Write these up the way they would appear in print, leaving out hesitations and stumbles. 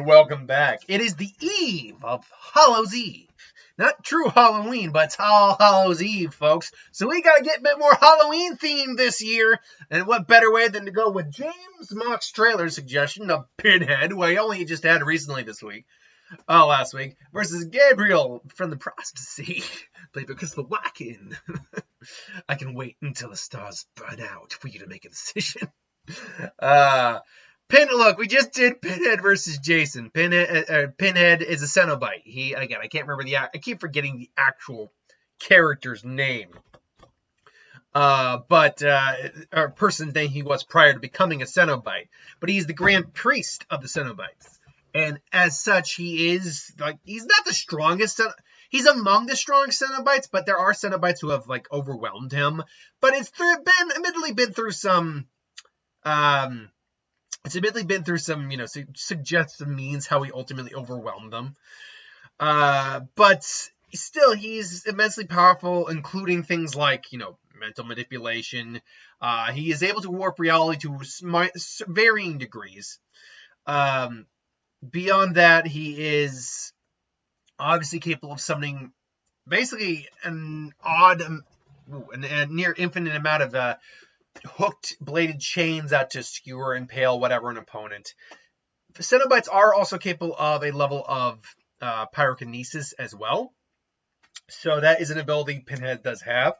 and welcome back. It is the eve of Hallows Eve. Not true Halloween, but it's All Hallows Eve, folks. So we gotta get a bit more Halloween themed this year. And what better way than to go with James Mock's trailer suggestion of Pinhead, who I only just had recently last week, versus Gabriel from the Prostasy, played by Crystal Walken. I can wait until the stars burn out for you to make a decision. Look, we just did Pinhead versus Jason. Pinhead is a Cenobite. I can't remember I keep forgetting the actual character's name. Or person's name he was prior to becoming a Cenobite. But he's the Grand Priest of the Cenobites. And as such, he's not the strongest. He's among the strong Cenobites, but there are Cenobites who have, overwhelmed him. But it's been through some suggestive means how he ultimately overwhelmed them. But still, he's immensely powerful, including things like, mental manipulation. He is able to warp reality to varying degrees. Beyond that, he is obviously capable of summoning basically a near infinite amount of hooked bladed chains out to skewer, impale, whatever, an opponent. Cenobites are also capable of a level of pyrokinesis as well. So that is an ability Pinhead does have.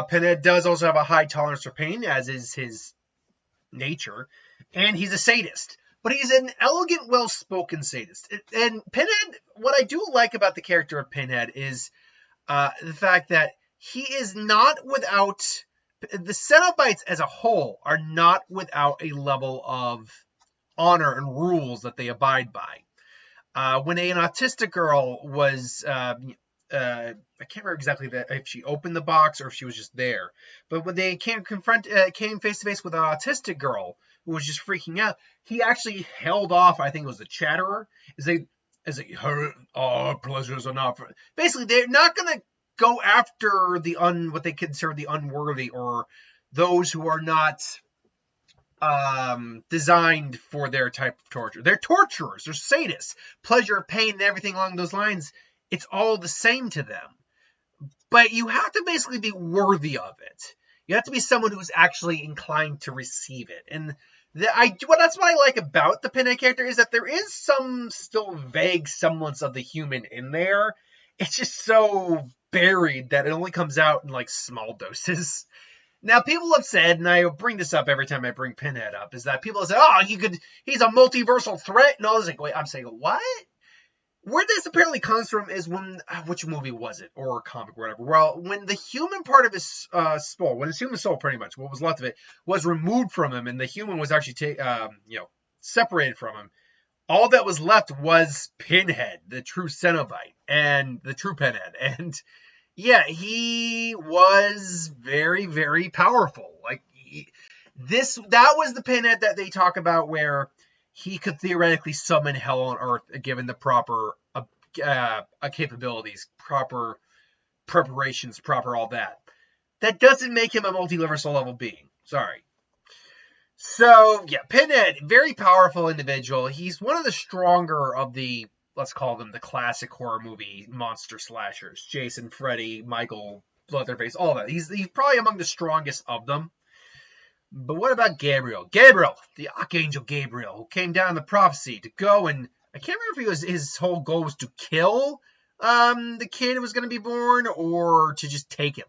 Pinhead does also have a high tolerance for pain, as is his nature. And he's a sadist. But he's an elegant, well-spoken sadist. And Pinhead, what I do like about the character of Pinhead is the fact that he is not without... The Cenobites as a whole are not without a level of honor and rules that they abide by. When an autistic girl was... I can't remember exactly if she opened the box or if she was just there. But when they came face to face with an autistic girl who was just freaking out, he actually held off. I think it was the Chatterer. Our pleasures are not. Basically, they're not going to go after what they consider the unworthy or those who are not designed for their type of torture. They're torturers. They're sadists. Pleasure, pain, and everything along those lines. It's all the same to them. But you have to basically be worthy of it. You have to be someone who's actually inclined to receive it. And that's what I like about the Pinhead character is that there is some still vague semblance of the human in there. It's just so buried that it only comes out in small doses. Now, people have said, and I bring this up every time I bring Pinhead up, is that people have said, he's a multiversal threat and all this. Wait, I'm saying, what? Where this apparently comes from is which movie was it, or comic, or whatever. Well, when the human part of his soul, when his human soul, pretty much, what was left of it, was removed from him, and the human was actually separated from him, all that was left was Pinhead, the true Cenobite, and the true Pinhead. And yeah, he was very, very powerful. That was the Pinhead that they talk about where he could theoretically summon hell on earth, given the proper capabilities, proper preparations, proper all that. That doesn't make him a multi-universal level being. Sorry. So, yeah, Pinhead, very powerful individual. He's one of the stronger of the, let's call them the classic horror movie monster slashers. Jason, Freddy, Michael, Leatherface, all that. He's probably among the strongest of them. But what about Gabriel? Gabriel, the Archangel Gabriel, who came down in the prophecy to go and... I can't remember if his whole goal was to kill the kid who was going to be born or to just take him.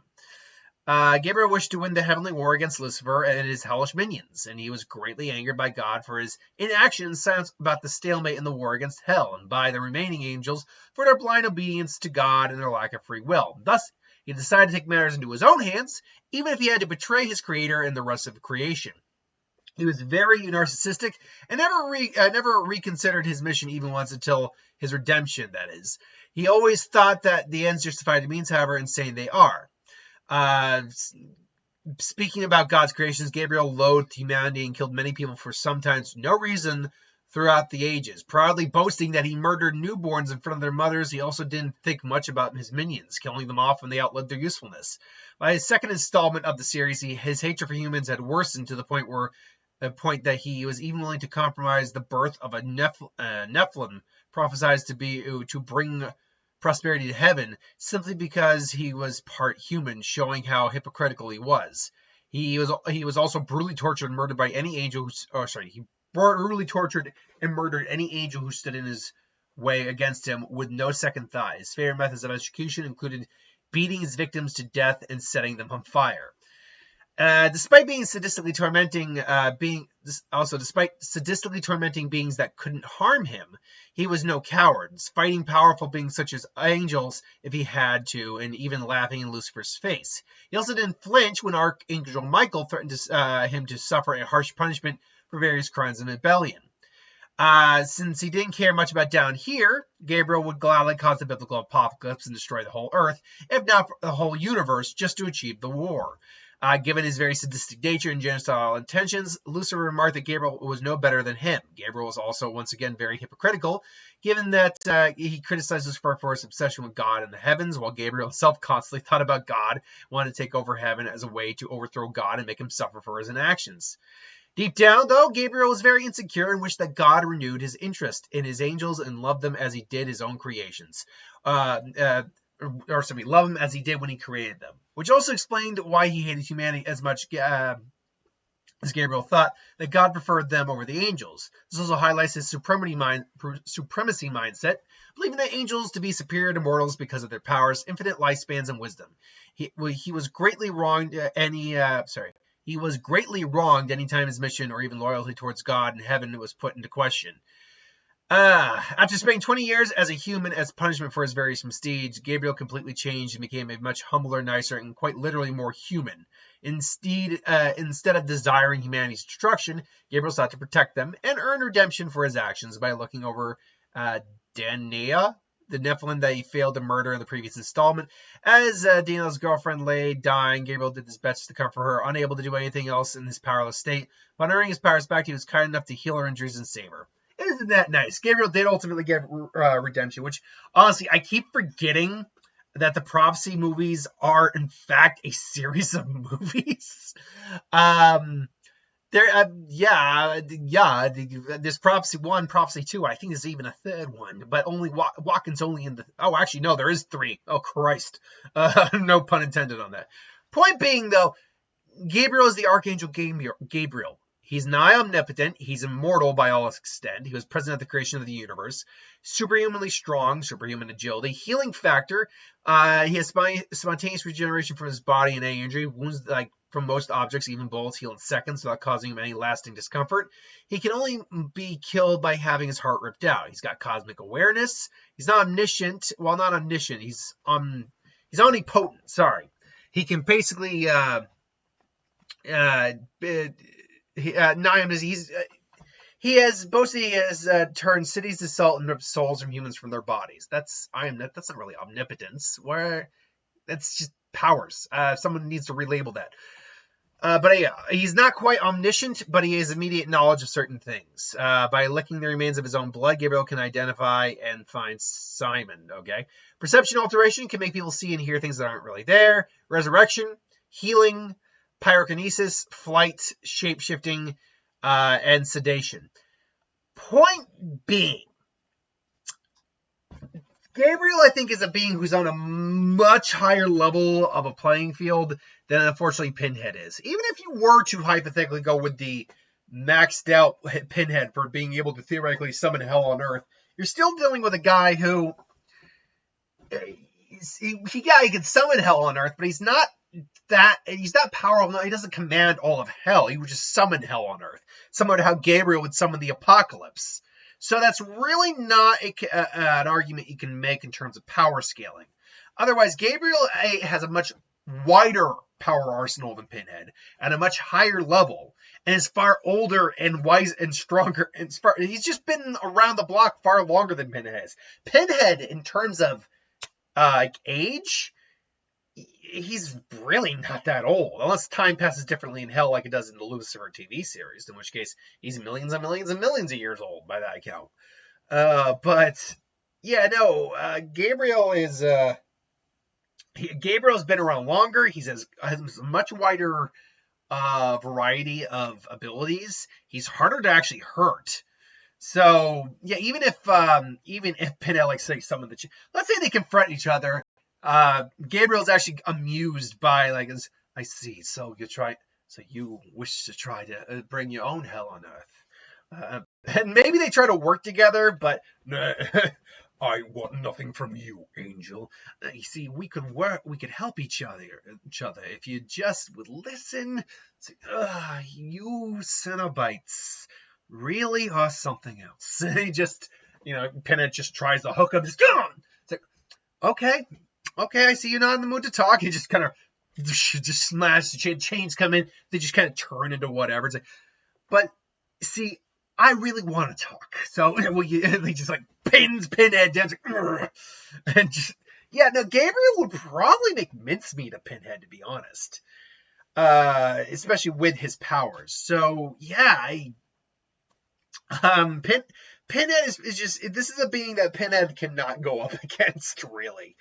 Gabriel wished to win the heavenly war against Lucifer and his hellish minions, and he was greatly angered by God for his inaction and silence about the stalemate in the war against hell, and by the remaining angels for their blind obedience to God and their lack of free will. Thus, he decided to take matters into his own hands, even if he had to betray his creator and the rest of creation. He was very narcissistic and never reconsidered his mission even once until his redemption, that is. He always thought that the ends justify the means, however insane they are. Speaking about God's creations, Gabriel loathed humanity and killed many people for sometimes no reason throughout the ages, proudly boasting that he murdered newborns in front of their mothers. He also didn't think much about his minions, killing them off when they outlived their usefulness. By his second installment of the series, his hatred for humans had worsened to the point where a point that he was even willing to compromise the birth of a Nephilim prophesied to bring prosperity to heaven, simply because he was part human, showing how hypocritical he was. He was also brutally tortured and murdered by any angel he brutally tortured and murdered any angel who stood in his way against him with no second thought. His favorite methods of execution included beating his victims to death and setting them on fire. Despite sadistically tormenting beings that couldn't harm him, he was no coward, fighting powerful beings such as angels if he had to, and even laughing in Lucifer's face. He also didn't flinch when Archangel Michael threatened him to suffer a harsh punishment for various crimes of rebellion. Since he didn't care much about down here, Gabriel would gladly cause the biblical apocalypse and destroy the whole earth, if not the whole universe, just to achieve the war. Given his very sadistic nature and genocidal intentions, Lucifer remarked that Gabriel was no better than him. Gabriel was also, once again, very hypocritical, given that he criticized Lucifer for his obsession with God in the heavens, while Gabriel himself constantly thought about God, wanted to take over heaven as a way to overthrow God and make him suffer for his inactions. Deep down, though, Gabriel was very insecure and wished that God renewed his interest in his angels and loved them as he did his own creations. Love him as he did when he created them, which also explained why he hated humanity as much as Gabriel thought that God preferred them over the angels. This also highlights his supremacy mindset, believing that angels to be superior to mortals because of their powers, infinite lifespans, and wisdom. He was greatly wronged He was greatly wronged anytime his mission or even loyalty towards God and heaven was put into question. After spending 20 years as a human as punishment for his various misdeeds, Gabriel completely changed and became a much humbler, nicer, and quite literally more human. Instead of desiring humanity's destruction, Gabriel sought to protect them and earn redemption for his actions by looking over Danae, the Nephilim that he failed to murder in the previous installment. As Daniel's girlfriend lay dying, Gabriel did his best to comfort her, unable to do anything else in his powerless state. Upon earning his powers back, he was kind enough to heal her injuries and save her. Isn't that nice? Gabriel did ultimately get redemption, which, honestly, I keep forgetting that the prophecy movies are, in fact, a series of movies. There's Prophecy 1, Prophecy 2. I think there's even a third one, but Walken's only in the... Oh, actually, no, there is 3. Oh, Christ. No pun intended on that. Point being, though, Gabriel is the Archangel Gabriel. He's nigh omnipotent. He's immortal by all extent. He was present at the creation of the universe. Superhumanly strong, superhuman agility, healing factor. He has spontaneous regeneration from his body and any injury. Wounds from most objects, even bullets, heal in seconds without causing him any lasting discomfort. He can only be killed by having his heart ripped out. He's got cosmic awareness. He's not omniscient. Well, not omniscient. He's omnipotent. Sorry. He can basically he has turned cities to salt and ripped souls from humans from their bodies. That's not really omnipotence. That's just powers. Someone needs to relabel that. But he's not quite omniscient, but he has immediate knowledge of certain things. By licking the remains of his own blood, Gabriel can identify and find Simon. Okay, perception alteration can make people see and hear things that aren't really there. Resurrection, healing, pyrokinesis, flight, shape-shifting, and sedation. Point being, Gabriel, I think, is a being who's on a much higher level of a playing field than, unfortunately, Pinhead is. Even if you were to hypothetically go with the maxed out Pinhead for being able to theoretically summon hell on Earth, you're still dealing with a guy who... he can summon hell on Earth, but he's not powerful. He doesn't command all of hell. He would just summon hell on Earth, similar to how Gabriel would summon the apocalypse. So that's really not an argument you can make in terms of power scaling. Otherwise, Gabriel has a much wider power arsenal than Pinhead, at a much higher level, and is far older and wise and stronger. He's just been around the block far longer than Pinhead is. Pinhead, in terms of age, he's really not that old, unless time passes differently in hell like it does in the Lucifer TV series, in which case he's millions and millions and millions of years old by that account. Gabriel is Gabriel's been around longer. He has a much wider variety of abilities, he's harder to actually hurt. So yeah, even if Pinhead, like, say, some of the, let's say they confront each other, Gabriel's actually amused by, like, I see. So you wish to try to bring your own hell on Earth, and maybe they try to work together, but nah, I want nothing from you, Angel. You see, we could help each other if you just would listen. You Cenobites really are something else. And he just, Pinhead just tries to hook him. Just, go on! It's like, okay, I see you're not in the mood to talk. He just kind of just smash the chains come in. They just kind of turn into whatever. It's like, but see, I really want to talk. So they just like pins Pinhead down. And just, yeah, no, Gabriel would probably make mincemeat of Pinhead, to be honest. Especially with his powers. So yeah, Pinhead is just, this is a being that Pinhead cannot go up against, really.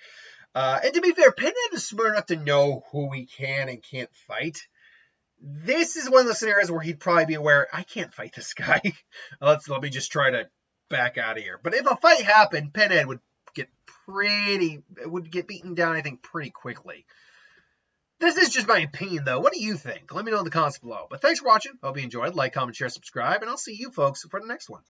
And to be fair, Pinhead is smart enough to know who he can and can't fight. This is one of the scenarios where he'd probably be aware, I can't fight this guy. Let me just try to back out of here. But if a fight happened, Pinhead would get beaten down, I think, pretty quickly. This is just my opinion, though. What do you think? Let me know in the comments below. But thanks for watching. Hope you enjoyed. Like, comment, share, subscribe, and I'll see you folks for the next one.